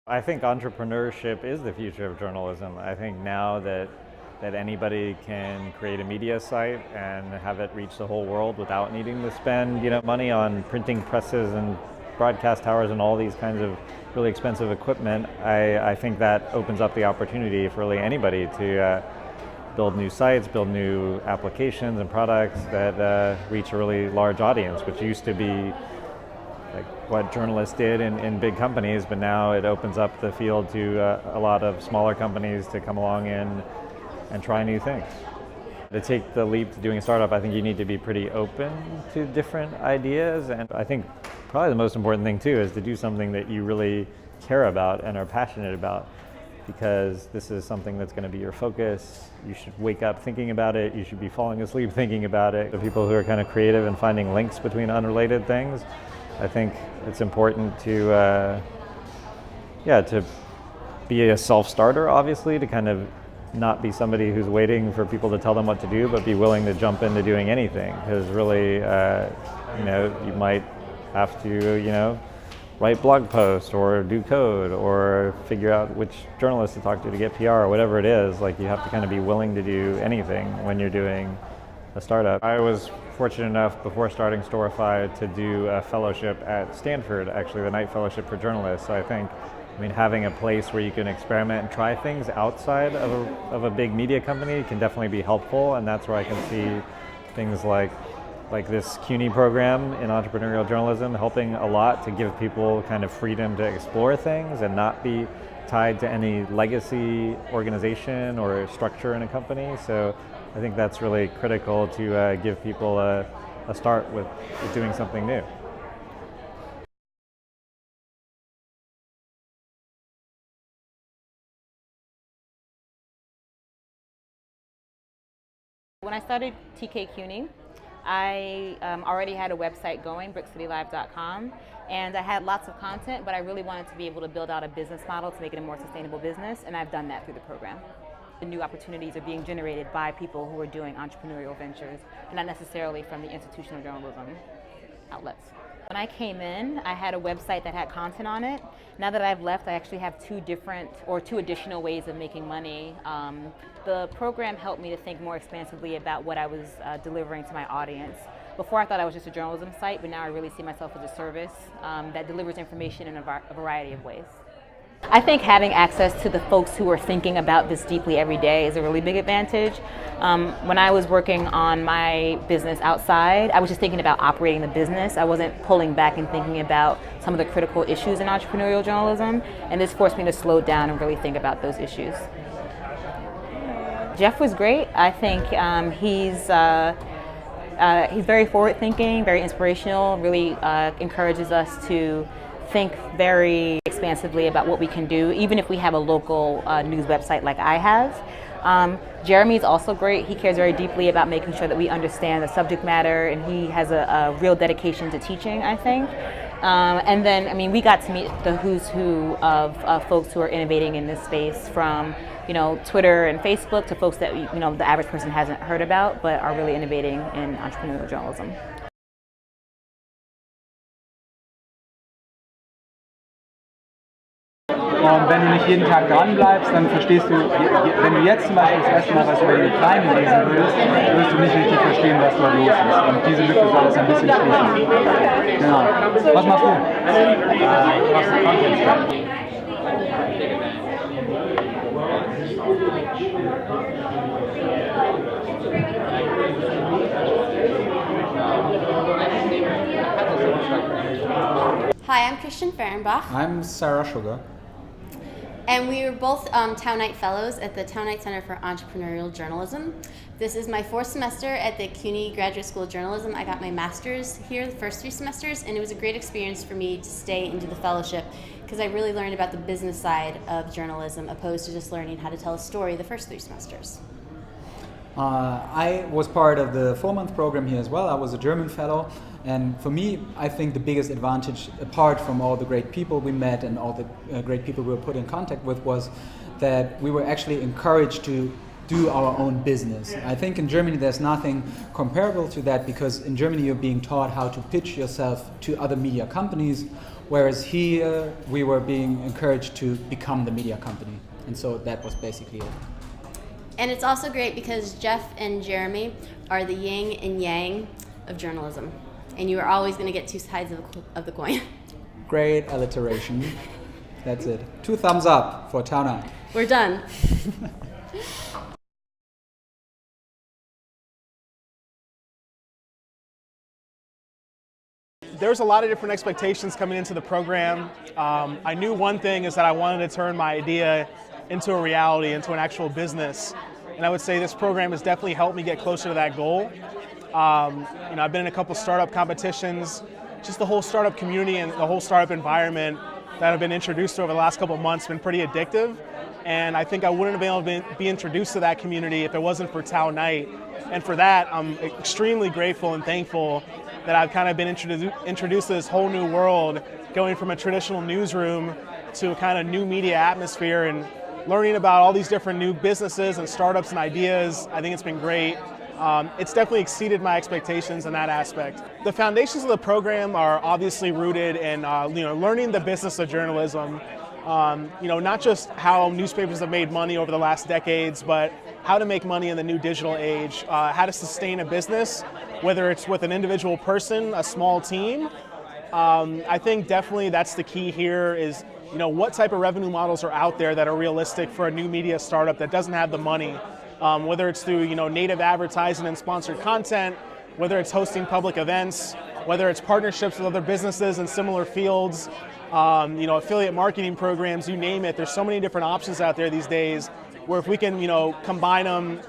I think entrepreneurship is the future of journalism. I think now that anybody can create a media site and have it reach the whole world without needing to spend money on printing presses and broadcast towers and all these kinds of really expensive equipment, I think that opens up the opportunity for really anybody to build new sites, build new applications and products that reach a really large audience, which used to be like what journalists did in big companies, but now it opens up the field to a lot of smaller companies to come along and try new things. To take the leap to doing a startup, I think you need to be pretty open to different ideas, and I think probably the most important thing too is to do something that you really care about and are passionate about, because this is something that's going to be your focus. You should wake up thinking about it, you should be falling asleep thinking about it. The people who are kind of creative and finding links between unrelated things, I think it's important to be a self-starter, obviously, to kind of not be somebody who's waiting for people to tell them what to do, but be willing to jump into doing anything. Because really, you might have to, write blog posts or do code or figure out which journalist to talk to get PR or whatever it is. Like, you have to kind of be willing to do anything when you're doing a startup. I was fortunate enough before starting Storify to do a fellowship at Stanford, actually the night fellowship for journalists. So I think, having a place where you can experiment and try things outside of a big media company can definitely be helpful, and that's where I can see things like this CUNY program in entrepreneurial journalism helping a lot to give people kind of freedom to explore things and not be tied to any legacy organization or structure in a company. So I think that's really critical to give people a start with doing something new. When I started CUNY, I already had a website going, brickcitylive.com, and I had lots of content, but I really wanted to be able to build out a business model to make it a more sustainable business, and I've done that through the program. The new opportunities are being generated by people who are doing entrepreneurial ventures, and not necessarily from the institutional journalism outlets. When I came in, I had a website that had content on it. Now that I've left, I actually have two additional ways of making money. The program helped me to think more expansively about what I was delivering to my audience. Before, I thought I was just a journalism site, but now I really see myself as a service that delivers information in a variety of ways. I think having access to the folks who are thinking about this deeply every day is a really big advantage. When I was working on my business outside, I was just thinking about operating the business. I wasn't pulling back and thinking about some of the critical issues in entrepreneurial journalism, and this forced me to slow down and really think about those issues. Jeff was great. I think he's very forward-thinking, very inspirational, really encourages us to think very expansively about what we can do, even if we have a local news website like I have. Jeremy's also great. He cares very deeply about making sure that we understand the subject matter, and he has a real dedication to teaching, I think. And then, we got to meet the who's who of folks who are innovating in this space, from Twitter and Facebook to folks that the average person hasn't heard about, but are really innovating in entrepreneurial journalism. Und wenn du nicht jeden Tag dran bleibst, dann verstehst du, wenn du jetzt zum Beispiel das erste Mal was über die Ukraine lesen würdest, wirst du nicht richtig verstehen, was dort los ist. Und diese Lücke soll es ein bisschen schließen. Genau. Was machst du? Ich mache Content. Hi, I'm Christian Fehrenbach. I'm Sarah Sugar. And we were both Town Night Fellows at the Town Night Center for Entrepreneurial Journalism. This is my fourth semester at the CUNY Graduate School of Journalism. I got my master's here the first 3 semesters, and it was a great experience for me to stay and do the fellowship, because I really learned about the business side of journalism, opposed to just learning how to tell a story the first 3 semesters. I was part of the 4-month program here as well. I was a German fellow, and for me, I think the biggest advantage, apart from all the great people we met and all the great people we were put in contact with, was that we were actually encouraged to do our own business. I think in Germany there's nothing comparable to that, because in Germany you're being taught how to pitch yourself to other media companies, whereas here we were being encouraged to become the media company. And so that was basically it. And it's also great because Jeff and Jeremy are the yin and yang of journalism. And you are always going to get two sides of the coin. Great alliteration. That's it. 2 thumbs up for Town. We're done. There's a lot of different expectations coming into the program. I knew one thing is that I wanted to turn my idea into a reality, into an actual business. And I would say this program has definitely helped me get closer to that goal. I've been in a couple startup competitions, just the whole startup community and the whole startup environment that I've been introduced to over the last couple of months has been pretty addictive. And I think I wouldn't have been able to be introduced to that community if it wasn't for Tao Night. And for that, I'm extremely grateful and thankful that I've kind of been introduced to this whole new world, going from a traditional newsroom to a kind of new media atmosphere and learning about all these different new businesses and startups and ideas. I think it's been great. It's definitely exceeded my expectations in that aspect. The foundations of the program are obviously rooted in learning the business of journalism. Not just how newspapers have made money over the last decades, but how to make money in the new digital age, how to sustain a business, whether it's with an individual person, a small team. I think definitely that's the key here is, what type of revenue models are out there that are realistic for a new media startup that doesn't have the money, whether it's through, native advertising and sponsored content, whether it's hosting public events, whether it's partnerships with other businesses in similar fields, affiliate marketing programs, you name it. There's so many different options out there these days where if we can, combine them,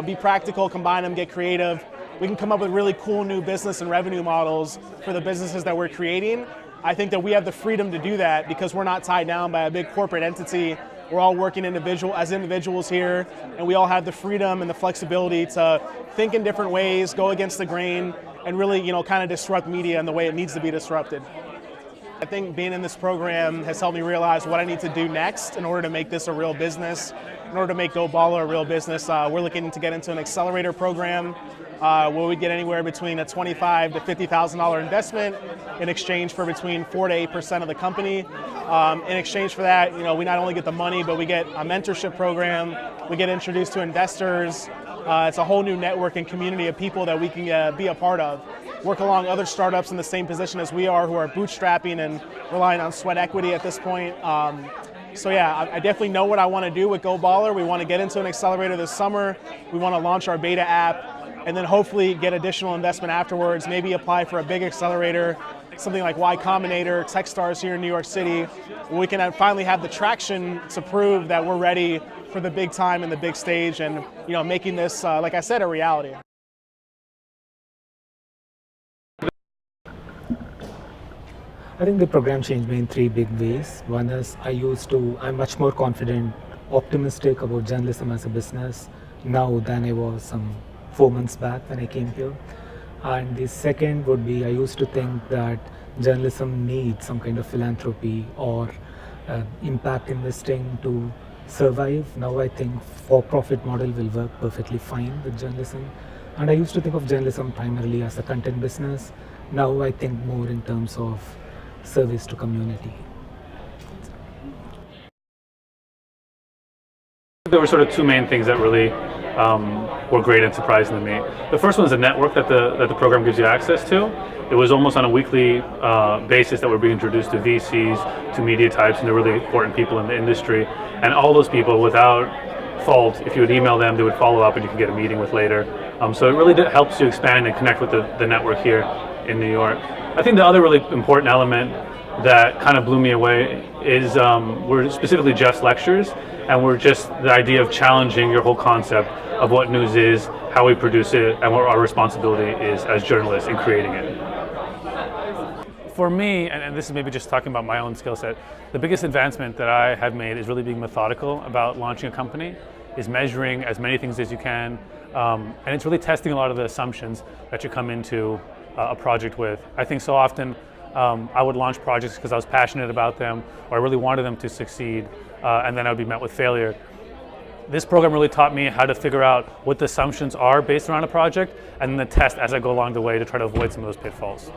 be practical, combine them, get creative, we can come up with really cool new business and revenue models for the businesses that we're creating. I think that we have the freedom to do that because we're not tied down by a big corporate entity. We're all working as individuals here, and we all have the freedom and the flexibility to think in different ways, go against the grain, and really, kind of disrupt media in the way it needs to be disrupted. I think being in this program has helped me realize what I need to do next in order to make this a real business, in order to make Go Baller a real business. We're looking to get into an accelerator program where we get anywhere between a $25,000 to $50,000 investment in exchange for between 4 to 8% of the company. In exchange for that, we not only get the money, but we get a mentorship program, we get introduced to investors. It's a whole new network and community of people that we can be a part of. Work along other startups in the same position as we are who are bootstrapping and relying on sweat equity at this point. I definitely know what I want to do with Go Baller. We want to get into an accelerator this summer. We want to launch our beta app and then hopefully get additional investment afterwards, maybe apply for a big accelerator, something like Y Combinator, Techstars here in New York City, where we can finally have the traction to prove that we're ready for the big time and the big stage and making this, like I said, a reality. I think the program changed me in 3 big ways. One is I'm much more confident, optimistic about journalism as a business now than I was some 4 months back when I came here. And the second would be I used to think that journalism needs some kind of philanthropy or impact investing to survive. Now I think for-profit model will work perfectly fine with journalism. And I used to think of journalism primarily as a content business. Now I think more in terms of service to community. There were sort of 2 main things that really were great and surprising to me. The first one is the network that the program gives you access to. It was almost on a weekly basis that we're being introduced to VCs, to media types, and the really important people in the industry. And all those people, without fault, if you would email them, they would follow up and you could get a meeting with later. So it really helps you expand and connect with the network here in New York. I think the other really important element that kind of blew me away is were specifically Jeff's lectures, and we're just the idea of challenging your whole concept of what news is, how we produce it, and what our responsibility is as journalists in creating it. For me, and this is maybe just talking about my own skill set, the biggest advancement that I have made is really being methodical about launching a company, is measuring as many things as you can, and it's really testing a lot of the assumptions that you come into a project with. I think so often I would launch projects because I was passionate about them or I really wanted them to succeed, and then I would be met with failure. This program really taught me how to figure out what the assumptions are based around a project and then the test as I go along the way to try to avoid some of those pitfalls.